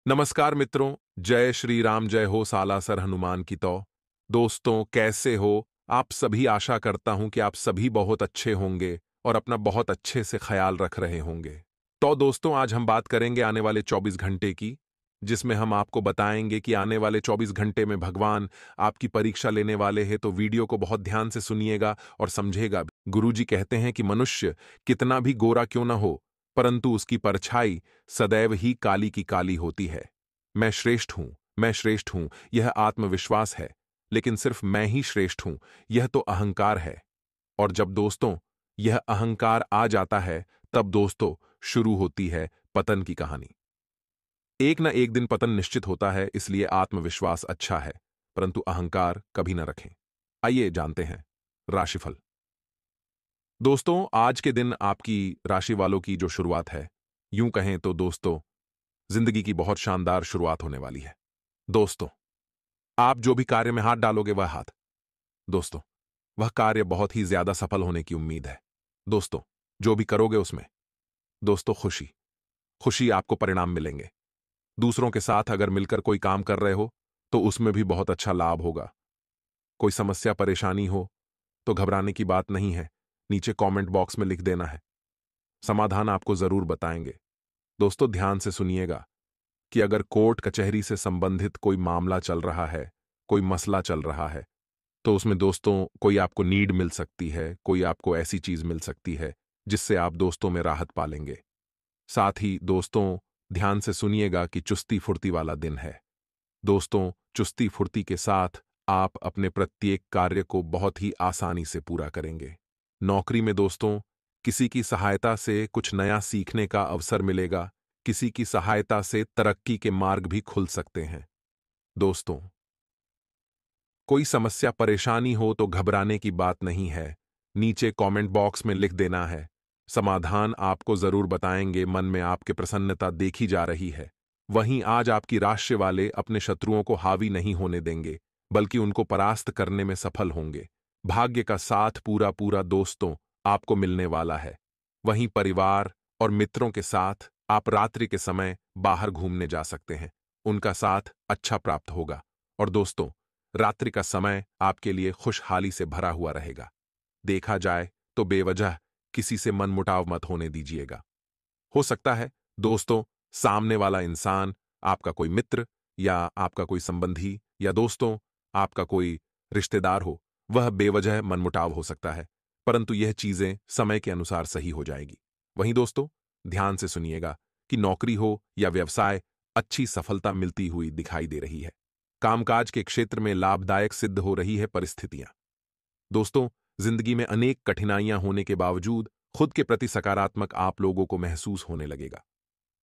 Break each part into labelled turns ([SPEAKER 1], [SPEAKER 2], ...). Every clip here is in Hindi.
[SPEAKER 1] नमस्कार मित्रों, जय श्री राम, जय हो सालासर हनुमान की तो। दोस्तों, कैसे हो आप सभी? आशा करता हूं कि आप सभी बहुत अच्छे होंगे और अपना बहुत अच्छे से ख्याल रख रहे होंगे। तो दोस्तों, आज हम बात करेंगे आने वाले 24 घंटे की, जिसमें हम आपको बताएंगे कि आने वाले 24 घंटे में भगवान आपकी परीक्षा लेने वाले हैं। तो वीडियो को बहुत ध्यान से सुनिएगा और समझेगा भी। गुरुजी कहते हैं कि मनुष्य कितना भी गोरा क्यों न हो, परंतु उसकी परछाई सदैव ही काली की काली होती है। मैं श्रेष्ठ हूं, मैं श्रेष्ठ हूं, यह आत्मविश्वास है। लेकिन सिर्फ मैं ही श्रेष्ठ हूं, यह तो अहंकार है। और जब दोस्तों यह अहंकार आ जाता है, तब दोस्तों शुरू होती है पतन की कहानी। एक न एक दिन पतन निश्चित होता है, इसलिए आत्मविश्वास अच्छा है, परंतु अहंकार कभी न रखें। आइए जानते हैं राशिफल। दोस्तों, आज के दिन आपकी राशि वालों की जो शुरुआत है, यूं कहें तो दोस्तों जिंदगी की बहुत शानदार शुरुआत होने वाली है। दोस्तों, आप जो भी कार्य में हाथ डालोगे वह हाथ, दोस्तों, वह कार्य बहुत ही ज्यादा सफल होने की उम्मीद है। दोस्तों, जो भी करोगे उसमें दोस्तों खुशी खुशी आपको परिणाम मिलेंगे। दूसरों के साथ अगर मिलकर कोई काम कर रहे हो तो उसमें भी बहुत अच्छा लाभ होगा। कोई समस्या परेशानी हो तो घबराने की बात नहीं है, नीचे कमेंट बॉक्स में लिख देना है, समाधान आपको जरूर बताएंगे। दोस्तों, ध्यान से सुनिएगा कि अगर कोर्ट कचहरी से संबंधित कोई मामला चल रहा है, कोई मसला चल रहा है, तो उसमें दोस्तों कोई आपको नीड मिल सकती है, कोई आपको ऐसी चीज मिल सकती है जिससे आप दोस्तों में राहत पालेंगे। साथ ही दोस्तों, ध्यान से सुनिएगा कि चुस्ती फुर्ती वाला दिन है। दोस्तों, चुस्ती फुर्ती के साथ आप अपने प्रत्येक कार्य को बहुत ही आसानी से पूरा करेंगे। नौकरी में दोस्तों किसी की सहायता से कुछ नया सीखने का अवसर मिलेगा, किसी की सहायता से तरक्की के मार्ग भी खुल सकते हैं। दोस्तों, कोई समस्या परेशानी हो तो घबराने की बात नहीं है, नीचे कमेंट बॉक्स में लिख देना है, समाधान आपको जरूर बताएंगे। मन में आपके प्रसन्नता देखी जा रही है। वहीं आज आपकी राशि वाले अपने शत्रुओं को हावी नहीं होने देंगे, बल्कि उनको परास्त करने में सफल होंगे। भाग्य का साथ पूरा पूरा दोस्तों आपको मिलने वाला है। वहीं परिवार और मित्रों के साथ आप रात्रि के समय बाहर घूमने जा सकते हैं, उनका साथ अच्छा प्राप्त होगा। और दोस्तों, रात्रि का समय आपके लिए खुशहाली से भरा हुआ रहेगा। देखा जाए तो बेवजह किसी से मनमुटाव मत होने दीजिएगा। हो सकता है दोस्तों सामने वाला इंसान आपका कोई मित्र या आपका कोई संबंधी या दोस्तों आपका कोई रिश्तेदार हो, वह बेवजह मनमुटाव हो सकता है, परंतु यह चीजें समय के अनुसार सही हो जाएगी। वहीं दोस्तों, ध्यान से सुनिएगा कि नौकरी हो या व्यवसाय, अच्छी सफलता मिलती हुई दिखाई दे रही है। कामकाज के क्षेत्र में लाभदायक सिद्ध हो रही है परिस्थितियां। दोस्तों, जिंदगी में अनेक कठिनाइयां होने के बावजूद खुद के प्रति सकारात्मक आप लोगों को महसूस होने लगेगा।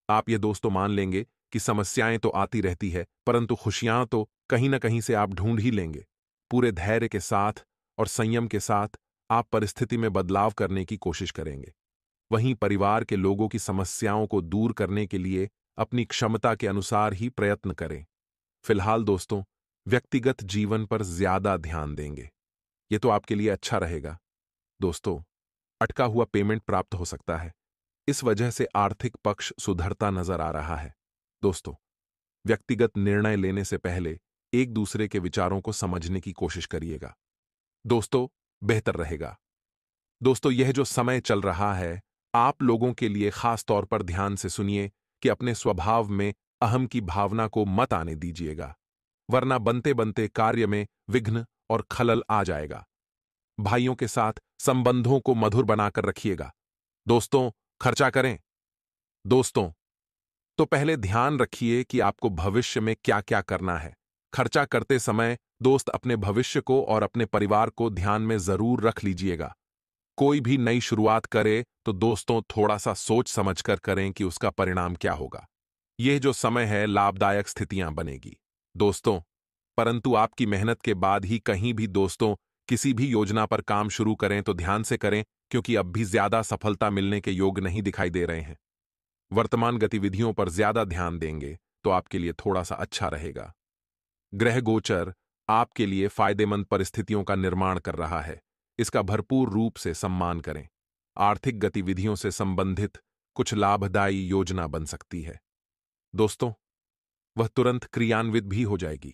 [SPEAKER 1] आप ये दोस्तों मान लेंगे कि समस्याएं तो आती रहती है, परंतु खुशियां तो कहीं ना कहीं से आप ढूंढ ही लेंगे। पूरे धैर्य के साथ और संयम के साथ आप परिस्थिति में बदलाव करने की कोशिश करेंगे। वहीं परिवार के लोगों की समस्याओं को दूर करने के लिए अपनी क्षमता के अनुसार ही प्रयत्न करें। फिलहाल दोस्तों, व्यक्तिगत जीवन पर ज्यादा ध्यान देंगे, ये तो आपके लिए अच्छा रहेगा। दोस्तों, अटका हुआ पेमेंट प्राप्त हो सकता है, इस वजह से आर्थिक पक्ष सुधरता नजर आ रहा है। दोस्तों, व्यक्तिगत निर्णय लेने से पहले एक दूसरे के विचारों को समझने की कोशिश करिएगा, दोस्तों बेहतर रहेगा। दोस्तों, यह जो समय चल रहा है, आप लोगों के लिए खास तौर पर ध्यान से सुनिए कि अपने स्वभाव में अहम की भावना को मत आने दीजिएगा, वरना बनते बनते कार्य में विघ्न और खलल आ जाएगा। भाइयों के साथ संबंधों को मधुर बनाकर रखिएगा। दोस्तों, खर्चा करें दोस्तों, तो पहले ध्यान रखिए कि आपको भविष्य में क्या क्या करना है। खर्चा करते समय दोस्त अपने भविष्य को और अपने परिवार को ध्यान में जरूर रख लीजिएगा। कोई भी नई शुरुआत करे तो दोस्तों थोड़ा सा सोच समझकर करें कि उसका परिणाम क्या होगा। यह जो समय है, लाभदायक स्थितियां बनेगी दोस्तों, परंतु आपकी मेहनत के बाद ही कहीं भी दोस्तों किसी भी योजना पर काम शुरू करें तो ध्यान से करें, क्योंकि अब भी ज्यादा सफलता मिलने के योग नहीं दिखाई दे रहे हैं। वर्तमान गतिविधियों पर ज्यादा ध्यान देंगे तो आपके लिए थोड़ा सा अच्छा रहेगा। ग्रह गोचर आपके लिए फायदेमंद परिस्थितियों का निर्माण कर रहा है, इसका भरपूर रूप से सम्मान करें। आर्थिक गतिविधियों से संबंधित कुछ लाभदायी योजना बन सकती है। दोस्तों, वह तुरंत क्रियान्वित भी हो जाएगी।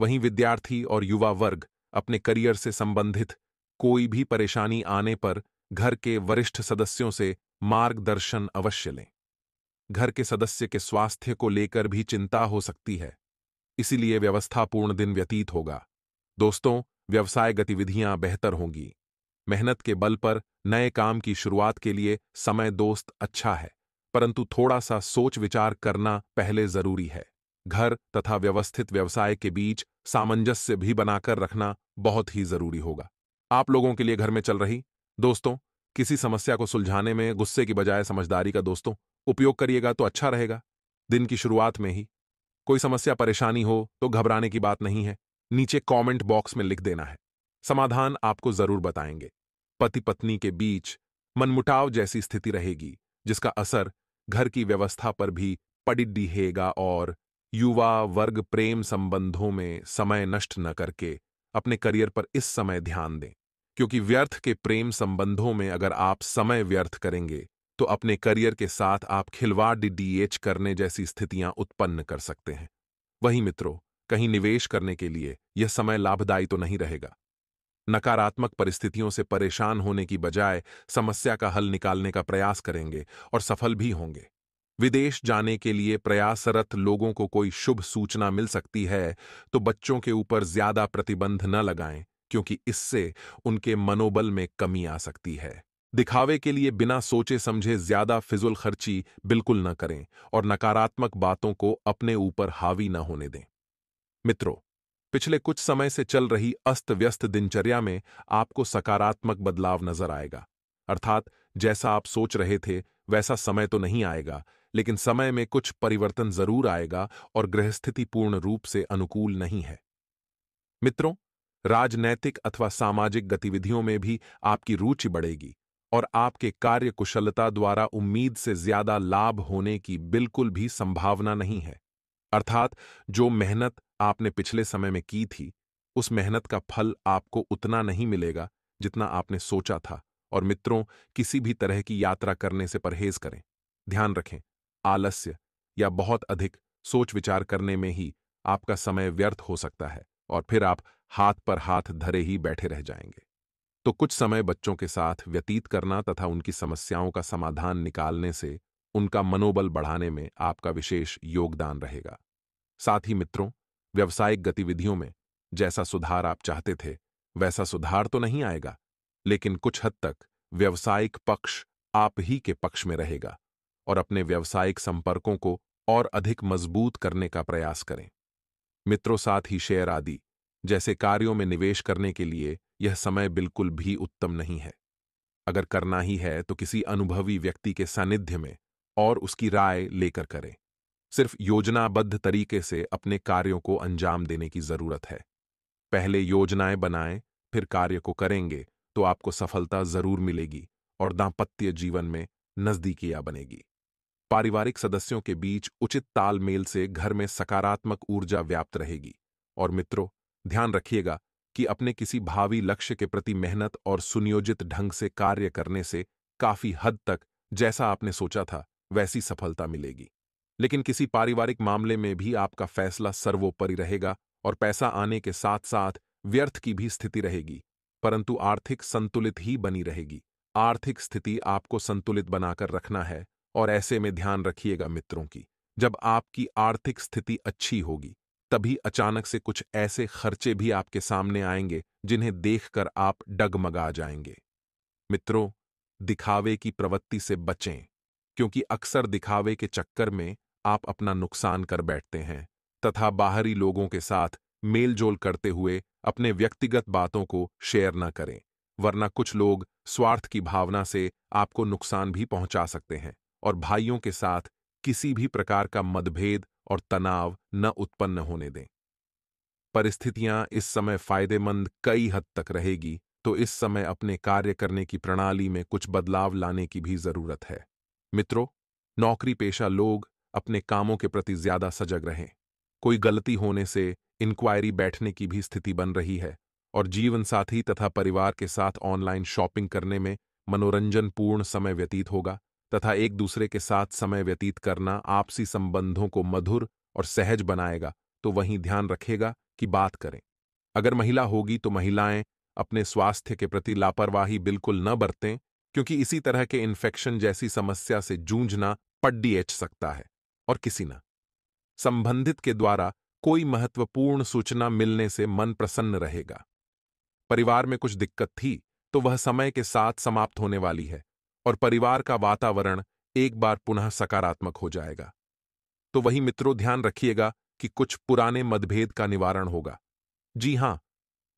[SPEAKER 1] वहीं विद्यार्थी और युवा वर्ग अपने करियर से संबंधित कोई भी परेशानी आने पर घर के वरिष्ठ सदस्यों से मार्गदर्शन अवश्य लें। घर के सदस्य के स्वास्थ्य को लेकर भी चिंता हो सकती है, इसीलिए व्यवस्थापूर्ण दिन व्यतीत होगा। दोस्तों, व्यवसाय गतिविधियां बेहतर होंगी। मेहनत के बल पर नए काम की शुरुआत के लिए समय दोस्त अच्छा है, परंतु थोड़ा सा सोच विचार करना पहले जरूरी है। घर तथा व्यवस्थित व्यवसाय के बीच सामंजस्य भी बनाकर रखना बहुत ही जरूरी होगा। आप लोगों के लिए घर में चल रही दोस्तों, किसी समस्या को सुलझाने में गुस्से की बजाय समझदारी का दोस्तों उपयोग करिएगा तो अच्छा रहेगा। दिन की शुरुआत में ही कोई समस्या परेशानी हो तो घबराने की बात नहीं है, नीचे कमेंट बॉक्स में लिख देना है। समाधान आपको जरूर बताएंगे। पति पत्नी के बीच मनमुटाव जैसी स्थिति रहेगी, जिसका असर घर की व्यवस्था पर भी पड़ेगा। और युवा वर्ग प्रेम संबंधों में समय नष्ट न करके अपने करियर पर इस समय ध्यान दें, क्योंकि व्यर्थ के प्रेम संबंधों में अगर आप समय व्यर्थ करेंगे तो अपने करियर के साथ आप खिलवाड़ डीएच करने जैसी स्थितियां उत्पन्न कर सकते हैं। वहीं मित्रों, कहीं निवेश करने के लिए यह समय लाभदायी तो नहीं रहेगा। नकारात्मक परिस्थितियों से परेशान होने की बजाय समस्या का हल निकालने का प्रयास करेंगे और सफल भी होंगे। विदेश जाने के लिए प्रयासरत लोगों को कोई शुभ सूचना मिल सकती है, तो बच्चों के ऊपर ज्यादा प्रतिबंध न लगाएं, क्योंकि इससे उनके मनोबल में कमी आ सकती है। दिखावे के लिए बिना सोचे समझे ज्यादा फिजूल खर्ची बिल्कुल न करें और नकारात्मक बातों को अपने ऊपर हावी न होने दें। मित्रों, पिछले कुछ समय से चल रही अस्त व्यस्त दिनचर्या में आपको सकारात्मक बदलाव नजर आएगा। अर्थात जैसा आप सोच रहे थे वैसा समय तो नहीं आएगा, लेकिन समय में कुछ परिवर्तन जरूर आएगा और गृहस्थिति पूर्ण रूप से अनुकूल नहीं है। मित्रों, राजनैतिक अथवा सामाजिक गतिविधियों में भी आपकी रुचि बढ़ेगी और आपके कार्य कुशलता द्वारा उम्मीद से ज्यादा लाभ होने की बिल्कुल भी संभावना नहीं है। अर्थात जो मेहनत आपने पिछले समय में की थी, उस मेहनत का फल आपको उतना नहीं मिलेगा जितना आपने सोचा था। और मित्रों, किसी भी तरह की यात्रा करने से परहेज करें। ध्यान रखें, आलस्य या बहुत अधिक सोच विचार करने में ही आपका समय व्यर्थ हो सकता है और फिर आप हाथ पर हाथ धरे ही बैठे रह जाएंगे। तो कुछ समय बच्चों के साथ व्यतीत करना तथा उनकी समस्याओं का समाधान निकालने से उनका मनोबल बढ़ाने में आपका विशेष योगदान रहेगा। साथ ही मित्रों, व्यावसायिक गतिविधियों में जैसा सुधार आप चाहते थे वैसा सुधार तो नहीं आएगा, लेकिन कुछ हद तक व्यावसायिक पक्ष आप ही के पक्ष में रहेगा और अपने व्यावसायिक संपर्कों को और अधिक मजबूत करने का प्रयास करें। मित्रों, साथ ही शेयर आदि जैसे कार्यों में निवेश करने के लिए यह समय बिल्कुल भी उत्तम नहीं है। अगर करना ही है तो किसी अनुभवी व्यक्ति के सानिध्य में और उसकी राय लेकर करें। सिर्फ योजनाबद्ध तरीके से अपने कार्यों को अंजाम देने की जरूरत है। पहले योजनाएं बनाएं, फिर कार्य को करेंगे तो आपको सफलता जरूर मिलेगी और दांपत्य जीवन में नजदीकियां बनेगी। पारिवारिक सदस्यों के बीच उचित तालमेल से घर में सकारात्मक ऊर्जा व्याप्त रहेगी। और मित्रों, ध्यान रखिएगा कि अपने किसी भावी लक्ष्य के प्रति मेहनत और सुनियोजित ढंग से कार्य करने से काफी हद तक जैसा आपने सोचा था वैसी सफलता मिलेगी। लेकिन किसी पारिवारिक मामले में भी आपका फैसला सर्वोपरि रहेगा और पैसा आने के साथ साथ व्यर्थ की भी स्थिति रहेगी, परंतु आर्थिक संतुलित ही बनी रहेगी। आर्थिक स्थिति आपको संतुलित बनाकर रखना है और ऐसे में ध्यान रखिएगा मित्रों की जब आपकी आर्थिक स्थिति अच्छी होगी तभी अचानक से कुछ ऐसे खर्चे भी आपके सामने आएंगे जिन्हें देखकर आप डगमगा जाएंगे। मित्रों, दिखावे की प्रवृत्ति से बचें, क्योंकि अक्सर दिखावे के चक्कर में आप अपना नुकसान कर बैठते हैं तथा बाहरी लोगों के साथ मेलजोल करते हुए अपने व्यक्तिगत बातों को शेयर न करें, वरना कुछ लोग स्वार्थ की भावना से आपको नुकसान भी पहुंचा सकते हैं। और भाइयों के साथ किसी भी प्रकार का मतभेद और तनाव न उत्पन्न होने दें। परिस्थितियां इस समय फायदेमंद कई हद तक रहेगी, तो इस समय अपने कार्य करने की प्रणाली में कुछ बदलाव लाने की भी जरूरत है। मित्रों, नौकरी पेशा लोग अपने कामों के प्रति ज्यादा सजग रहें। कोई गलती होने से इंक्वायरी बैठने की भी स्थिति बन रही है और जीवन साथी तथा परिवार के साथ ऑनलाइन शॉपिंग करने में मनोरंजनपूर्ण समय व्यतीत होगा तथा एक दूसरे के साथ समय व्यतीत करना आपसी संबंधों को मधुर और सहज बनाएगा, तो वहीं ध्यान रखेगा कि बात करें। अगर महिला होगी तो महिलाएं अपने स्वास्थ्य के प्रति लापरवाही बिल्कुल न बरतें, क्योंकि इसी तरह के इन्फेक्शन जैसी समस्या से जूझना पड्डी सकता है। और किसी न संबंधित के द्वारा कोई महत्वपूर्ण सूचना मिलने से मन प्रसन्न रहेगा। परिवार में कुछ दिक्कत थी तो वह समय के साथ समाप्त होने वाली है और परिवार का वातावरण एक बार पुनः सकारात्मक हो जाएगा। तो वही मित्रों, ध्यान रखिएगा कि कुछ पुराने मतभेद का निवारण होगा। जी हां,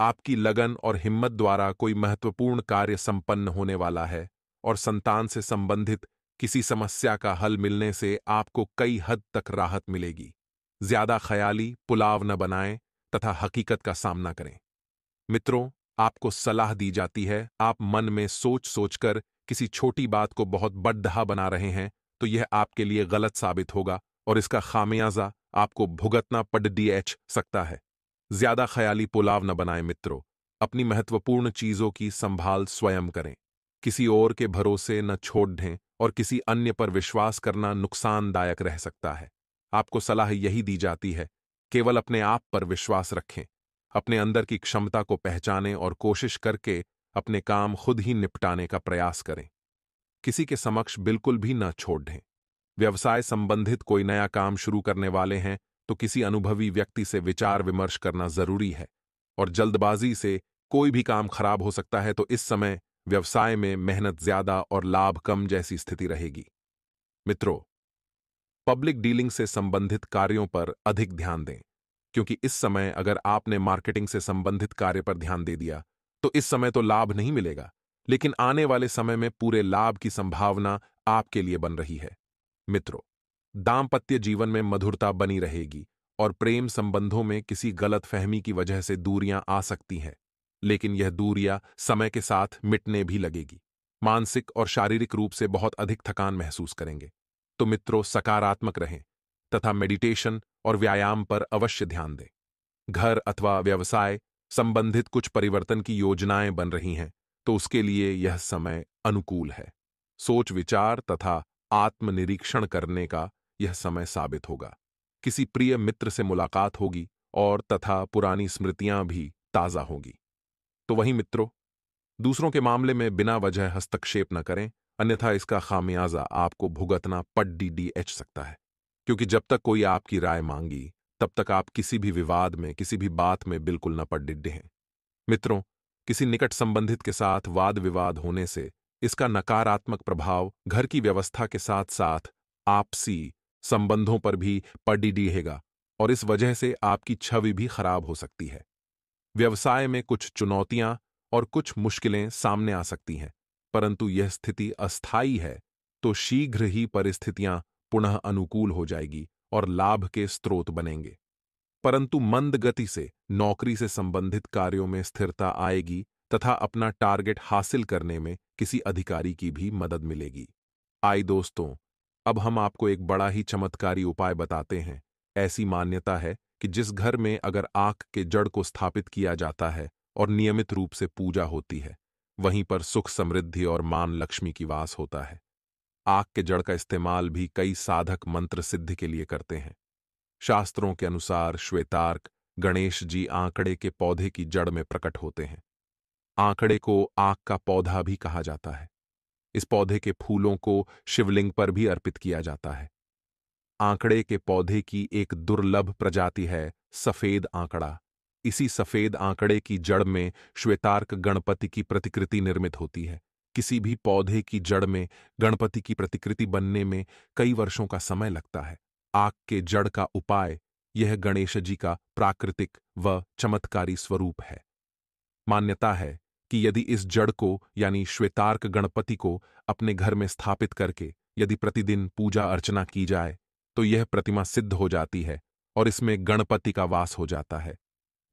[SPEAKER 1] आपकी लगन और हिम्मत द्वारा कोई महत्वपूर्ण कार्य संपन्न होने वाला है और संतान से संबंधित किसी समस्या का हल मिलने से आपको कई हद तक राहत मिलेगी। ज्यादा ख्याली पुलाव न बनाएं तथा हकीकत का सामना करें। मित्रों, आपको सलाह दी जाती है, आप मन में सोच सोचकर किसी छोटी बात को बहुत बड़्ढा बना रहे हैं तो यह आपके लिए गलत साबित होगा और इसका खामियाजा आपको भुगतना पड़ सकता है। ज्यादा ख्याली पुलाव न बनाएं मित्रों। अपनी महत्वपूर्ण चीजों की संभाल स्वयं करें। किसी और के भरोसे न छोड़ दें और किसी अन्य पर विश्वास करना नुकसानदायक रह सकता है। आपको सलाह यही दी जाती है, केवल अपने आप पर विश्वास रखें। अपने अंदर की क्षमता को पहचानें और कोशिश करके अपने काम खुद ही निपटाने का प्रयास करें। किसी के समक्ष बिल्कुल भी न छोड़ दें। व्यवसाय संबंधित कोई नया काम शुरू करने वाले हैं तो किसी अनुभवी व्यक्ति से विचार विमर्श करना जरूरी है और जल्दबाजी से कोई भी काम खराब हो सकता है, तो इस समय व्यवसाय में मेहनत ज्यादा और लाभ कम जैसी स्थिति रहेगी। मित्रों, पब्लिक डीलिंग से संबंधित कार्यों पर अधिक ध्यान दें, क्योंकि इस समय अगर आपने मार्केटिंग से संबंधित कार्य पर ध्यान दे दिया तो इस समय तो लाभ नहीं मिलेगा, लेकिन आने वाले समय में पूरे लाभ की संभावना आपके लिए बन रही है। मित्रों, दाम्पत्य जीवन में मधुरता बनी रहेगी और प्रेम संबंधों में किसी गलतफहमी की वजह से दूरियां आ सकती हैं, लेकिन यह दूरियां समय के साथ मिटने भी लगेगी। मानसिक और शारीरिक रूप से बहुत अधिक थकान महसूस करेंगे। तो मित्रों, सकारात्मक रहें तथा मेडिटेशन और व्यायाम पर अवश्य ध्यान दें। घर अथवा व्यवसाय संबंधित कुछ परिवर्तन की योजनाएं बन रही हैं, तो उसके लिए यह समय अनुकूल है। सोच विचार तथा आत्मनिरीक्षण करने का यह समय साबित होगा। किसी प्रिय मित्र से मुलाकात होगी और तथा पुरानी स्मृतियां भी ताजा होगी। तो वहीं मित्रों, दूसरों के मामले में बिना वजह हस्तक्षेप न करें, अन्यथा इसका खामियाजा आपको भुगतना पड़ सकता है। क्योंकि जब तक कोई आपकी राय मांगी तब तक आप किसी भी विवाद में, किसी भी बात में बिल्कुल न पड़ हैं। मित्रों, किसी निकट संबंधित के साथ वाद विवाद होने से इसका नकारात्मक प्रभाव घर की व्यवस्था के साथ साथ आपसी संबंधों पर भी पड़ेगा और इस वजह से आपकी छवि भी खराब हो सकती है। व्यवसाय में कुछ चुनौतियां और कुछ मुश्किलें सामने आ सकती हैं, परंतु यह स्थिति अस्थायी है, तो शीघ्र ही परिस्थितियां पुनः अनुकूल हो जाएगी और लाभ के स्रोत बनेंगे। परंतु मंद गति से नौकरी से संबंधित कार्यों में स्थिरता आएगी तथा अपना टारगेट हासिल करने में किसी अधिकारी की भी मदद मिलेगी। आई दोस्तों, अब हम आपको एक बड़ा ही चमत्कारी उपाय बताते हैं। ऐसी मान्यता है कि जिस घर में अगर आक के जड़ को स्थापित किया जाता है और नियमित रूप से पूजा होती है, वहीं पर सुख समृद्धि और मान लक्ष्मी की वास होता है। आक के जड़ का इस्तेमाल भी कई साधक मंत्र सिद्धि के लिए करते हैं। शास्त्रों के अनुसार श्वेतार्क गणेश जी आंकड़े के पौधे की जड़ में प्रकट होते हैं। आंकड़े को आक का पौधा भी कहा जाता है। इस पौधे के फूलों को शिवलिंग पर भी अर्पित किया जाता है। आंकड़े के पौधे की एक दुर्लभ प्रजाति है सफेद आंकड़ा। इसी सफेद आंकड़े की जड़ में श्वेतार्क गणपति की प्रतिकृति निर्मित होती है। किसी भी पौधे की जड़ में गणपति की प्रतिकृति बनने में कई वर्षों का समय लगता है। आक के जड़ का उपाय यह गणेश जी का प्राकृतिक व चमत्कारी स्वरूप है। मान्यता है कि यदि इस जड़ को यानी श्वेतार्क गणपति को अपने घर में स्थापित करके यदि प्रतिदिन पूजा अर्चना की जाए तो यह प्रतिमा सिद्ध हो जाती है और इसमें गणपति का वास हो जाता है।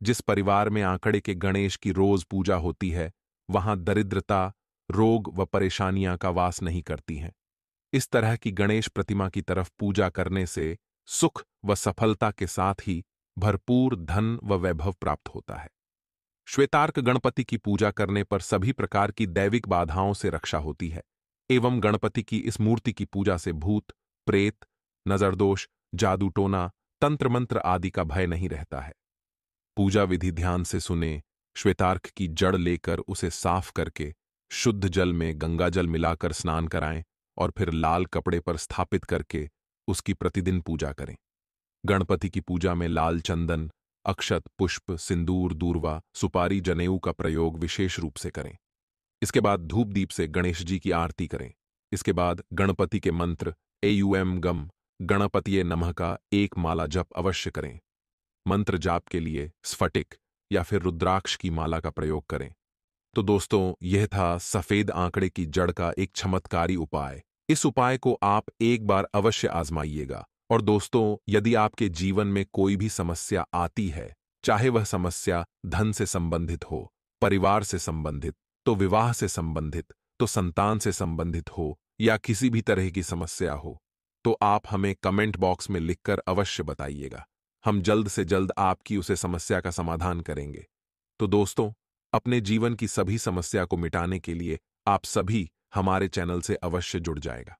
[SPEAKER 1] जिस परिवार में आंकड़े के गणेश की रोज पूजा होती है, वहां दरिद्रता, रोग व परेशानियां का वास नहीं करती हैं। इस तरह की गणेश प्रतिमा की तरफ पूजा करने से सुख व सफलता के साथ ही भरपूर धन व वैभव प्राप्त होता है। श्वेतार्क गणपति की पूजा करने पर सभी प्रकार की दैविक बाधाओं से रक्षा होती है एवं गणपति की इस मूर्ति की पूजा से भूत, प्रेत, नजरदोष, जादू टोना तंत्र मंत्र आदि का भय नहीं रहता है। पूजा विधि ध्यान से सुने, श्वेतार्क की जड़ लेकर उसे साफ करके शुद्ध जल में गंगा जल मिलाकर स्नान कराएं और फिर लाल कपड़े पर स्थापित करके उसकी प्रतिदिन पूजा करें। गणपति की पूजा में लाल चंदन, अक्षत, पुष्प, सिंदूर, दूर्वा, सुपारी, जनेऊ का प्रयोग विशेष रूप से करें। इसके बाद धूप दीप से गणेश जी की आरती करें। इसके बाद गणपति के मंत्र एयूएम गम गणपतिये नमः का एक माला जप अवश्य करें। मंत्र जाप के लिए स्फटिक या फिर रुद्राक्ष की माला का प्रयोग करें। तो दोस्तों, यह था सफेद आंकड़े की जड़ का एक चमत्कारी उपाय। इस उपाय को आप एक बार अवश्य आजमाइएगा। और दोस्तों, यदि आपके जीवन में कोई भी समस्या आती है, चाहे वह समस्या धन से संबंधित हो, परिवार से संबंधित, तो विवाह से संबंधित, तो संतान से संबंधित हो, या किसी भी तरह की समस्या हो, तो आप हमें कमेंट बॉक्स में लिखकर अवश्य बताइएगा। हम जल्द से जल्द आपकी उसे समस्या का समाधान करेंगे। तो दोस्तों, अपने जीवन की सभी समस्या को मिटाने के लिए आप सभी हमारे चैनल से अवश्य जुड़ जाएगा।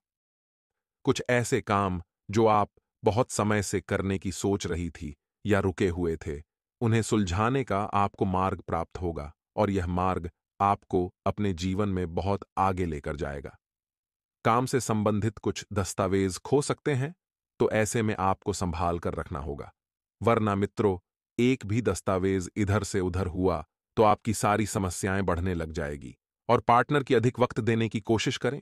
[SPEAKER 1] कुछ ऐसे काम जो आप बहुत समय से करने की सोच रही थी या रुके हुए थे, उन्हें सुलझाने का आपको मार्ग प्राप्त होगा और यह मार्ग आपको अपने जीवन में बहुत आगे लेकर जाएगा। काम से संबंधित कुछ दस्तावेज खो सकते हैं, तो ऐसे में आपको संभाल कर रखना होगा, वरना मित्रों, एक भी दस्तावेज इधर से उधर हुआ तो आपकी सारी समस्याएं बढ़ने लग जाएगी। और पार्टनर की अधिक वक्त देने की कोशिश करें।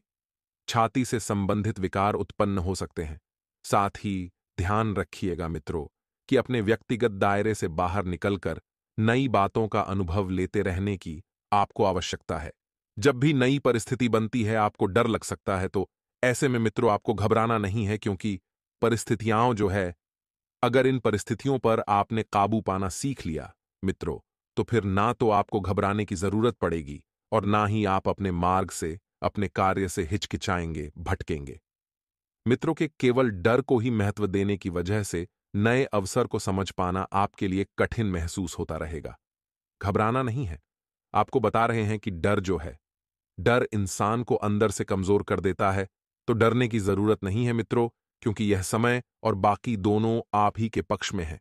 [SPEAKER 1] छाती से संबंधित विकार उत्पन्न हो सकते हैं। साथ ही ध्यान रखिएगा मित्रों कि अपने व्यक्तिगत दायरे से बाहर निकलकर नई बातों का अनुभव लेते रहने की आपको आवश्यकता है। जब भी नई परिस्थिति बनती है, आपको डर लग सकता है, तो ऐसे में मित्रों आपको घबराना नहीं है, क्योंकि परिस्थितियां जो है, अगर इन परिस्थितियों पर आपने काबू पाना सीख लिया मित्रों, तो फिर ना तो आपको घबराने की जरूरत पड़ेगी और ना ही आप अपने मार्ग से, अपने कार्य से हिचकिचाएंगे, भटकेंगे। मित्रों के केवल डर को ही महत्व देने की वजह से नए अवसर को समझ पाना आपके लिए कठिन महसूस होता रहेगा। घबराना नहीं है। आपको बता रहे हैं कि डर जो है, डर इंसान को अंदर से कमजोर कर देता है। तो डरने की जरूरत नहीं है मित्रों, क्योंकि यह समय और बाकी दोनों आप ही के पक्ष में है।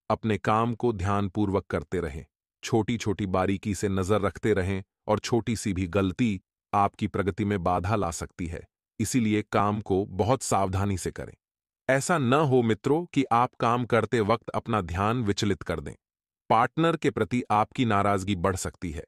[SPEAKER 1] अपने काम को ध्यानपूर्वक करते रहें, छोटी छोटी बारीकी से नजर रखते रहें, और छोटी सी भी गलती आपकी प्रगति में बाधा ला सकती है। इसीलिए काम को बहुत सावधानी से करें। ऐसा न हो मित्रों कि आप काम करते वक्त अपना ध्यान विचलित कर दें। पार्टनर के प्रति आपकी नाराजगी बढ़ सकती है।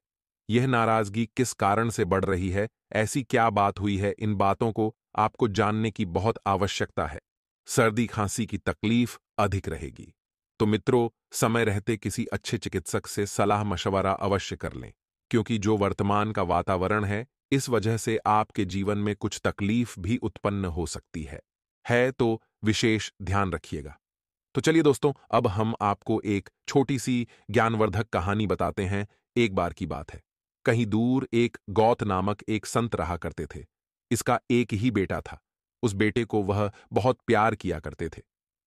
[SPEAKER 1] यह नाराजगी किस कारण से बढ़ रही है, ऐसी क्या बात हुई है, इन बातों को आपको जानने की बहुत आवश्यकता है। सर्दी खांसी की तकलीफ अधिक रहेगी, तो मित्रों समय रहते किसी अच्छे चिकित्सक से सलाह मशवरा अवश्य कर लें, क्योंकि जो वर्तमान का वातावरण है, इस वजह से आपके जीवन में कुछ तकलीफ भी उत्पन्न हो सकती है तो विशेष ध्यान रखिएगा। तो चलिए दोस्तों, अब हम आपको एक छोटी सी ज्ञानवर्धक कहानी बताते हैं। एक बार की बात है, कहीं दूर एक गौत नामक एक संत रहा करते थे। इसका एक ही बेटा था। उस बेटे को वह बहुत प्यार किया करते थे।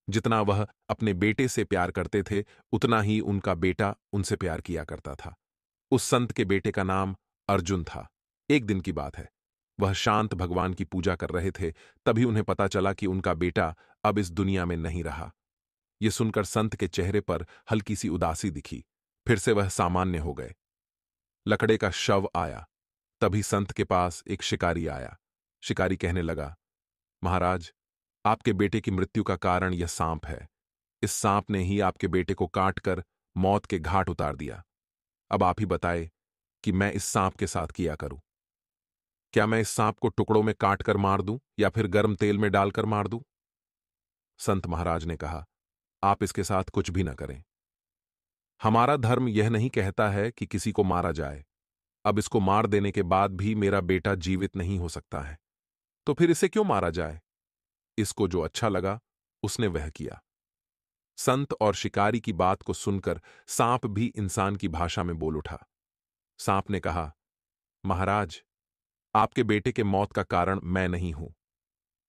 [SPEAKER 1] जितना वह अपने बेटे से प्यार करते थे, उतना ही उनका बेटा उनसे प्यार किया करता था। उस संत के बेटे का नाम अर्जुन था। एक दिन की बात है, वह शांत भगवान की पूजा कर रहे थे। तभी उन्हें पता चला कि उनका बेटा अब इस दुनिया में नहीं रहा। यह सुनकर संत के चेहरे पर हल्की सी उदासी दिखी। फिर से वह सामान्य हो गए। लकड़े का शव आया। तभी संत के पास एक शिकारी आया। शिकारी कहने लगा, महाराज, आपके बेटे की मृत्यु का कारण यह सांप है। इस सांप ने ही आपके बेटे को काटकर मौत के घाट उतार दिया। अब आप ही बताए कि मैं इस सांप के साथ किया करूं। क्या मैं इस सांप को टुकड़ों में काटकर मार दूं या फिर गर्म तेल में डालकर मार दूं? संत महाराज ने कहा, आप इसके साथ कुछ भी न करें। हमारा धर्म यह नहीं कहता है कि किसी को मारा जाए। अब इसको मार देने के बाद भी मेरा बेटा जीवित नहीं हो सकता है, तो फिर इसे क्यों मारा जाए? इसको जो अच्छा लगा उसने वह किया। संत और शिकारी की बात को सुनकर सांप भी इंसान की भाषा में बोल उठा। सांप ने कहा, महाराज, आपके बेटे के मौत का कारण मैं नहीं हूं,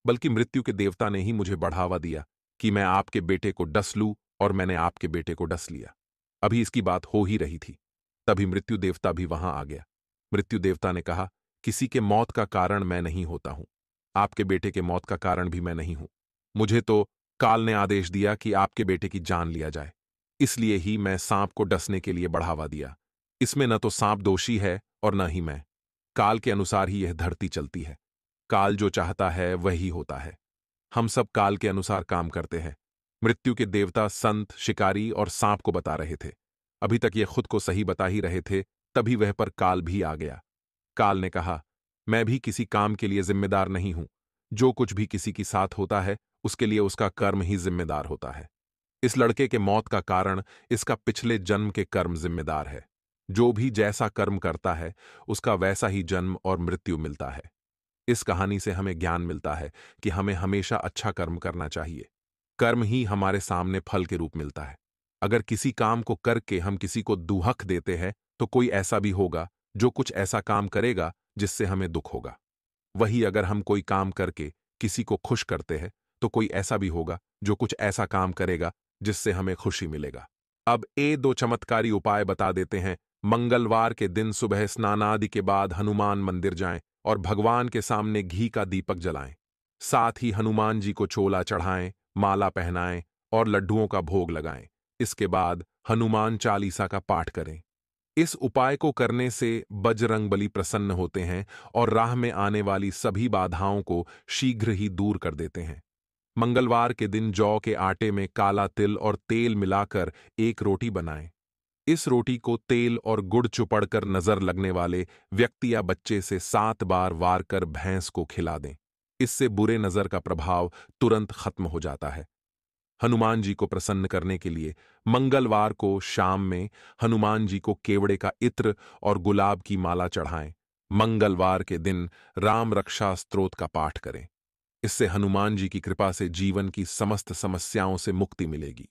[SPEAKER 1] बल्कि मृत्यु के देवता ने ही मुझे बढ़ावा दिया कि मैं आपके बेटे को डस लूं, और मैंने आपके बेटे को डस लिया। अभी इसकी बात हो ही रही थी, तभी मृत्यु देवता भी वहां आ गया। मृत्यु देवता ने कहा, किसी के मौत का कारण मैं नहीं होता हूं, आपके बेटे के मौत का कारण भी मैं नहीं हूं। मुझे तो काल ने आदेश दिया कि आपके बेटे की जान लिया जाए। इसलिए ही मैं सांप को डसने के लिए बढ़ावा दिया। इसमें न तो सांप दोषी है और न ही मैं। काल के अनुसार ही यह धरती चलती है। काल जो चाहता है वही होता है। हम सब काल के अनुसार काम करते हैं। मृत्यु के देवता संत, शिकारी और सांप को बता रहे थे। अभी तक ये खुद को सही बता ही रहे थे, तभी वह पर काल भी आ गया। काल ने कहा, मैं भी किसी काम के लिए जिम्मेदार नहीं हूं। जो कुछ भी किसी के साथ होता है उसके लिए उसका कर्म ही जिम्मेदार होता है। इस लड़के के मौत का कारण इसका पिछले जन्म के कर्म जिम्मेदार है। जो भी जैसा कर्म करता है उसका वैसा ही जन्म और मृत्यु मिलता है। इस कहानी से हमें ज्ञान मिलता है कि हमें हमेशा अच्छा कर्म करना चाहिए। कर्म ही हमारे सामने फल के रूप मिलता है। अगर किसी काम को करके हम किसी को दुहक देते हैं तो कोई ऐसा भी होगा जो कुछ ऐसा काम करेगा जिससे हमें दुख होगा। वही अगर हम कोई काम करके किसी को खुश करते हैं तो कोई ऐसा भी होगा जो कुछ ऐसा काम करेगा जिससे हमें खुशी मिलेगा। अब ये दो चमत्कारी उपाय बता देते हैं। मंगलवार के दिन सुबह स्नानादि के बाद हनुमान मंदिर जाएं और भगवान के सामने घी का दीपक जलाएं। साथ ही हनुमान जी को चोला चढ़ाएं, माला पहनाएं और लड्डुओं का भोग लगाएं। इसके बाद हनुमान चालीसा का पाठ करें। इस उपाय को करने से बजरंगबली प्रसन्न होते हैं और राह में आने वाली सभी बाधाओं को शीघ्र ही दूर कर देते हैं। मंगलवार के दिन जौ के आटे में काला तिल और तेल मिलाकर एक रोटी बनाएं। इस रोटी को तेल और गुड़ चुपड़कर नजर लगने वाले व्यक्ति या बच्चे से 7 बार वार कर भैंस को खिला दें। इससे बुरे नजर का प्रभाव तुरंत खत्म हो जाता है। हनुमान जी को प्रसन्न करने के लिए मंगलवार को शाम में हनुमान जी को केवड़े का इत्र और गुलाब की माला चढ़ाएं। मंगलवार के दिन राम रक्षा स्तोत्र का पाठ करें। इससे हनुमान जी की कृपा से जीवन की समस्त समस्याओं से मुक्ति मिलेगी।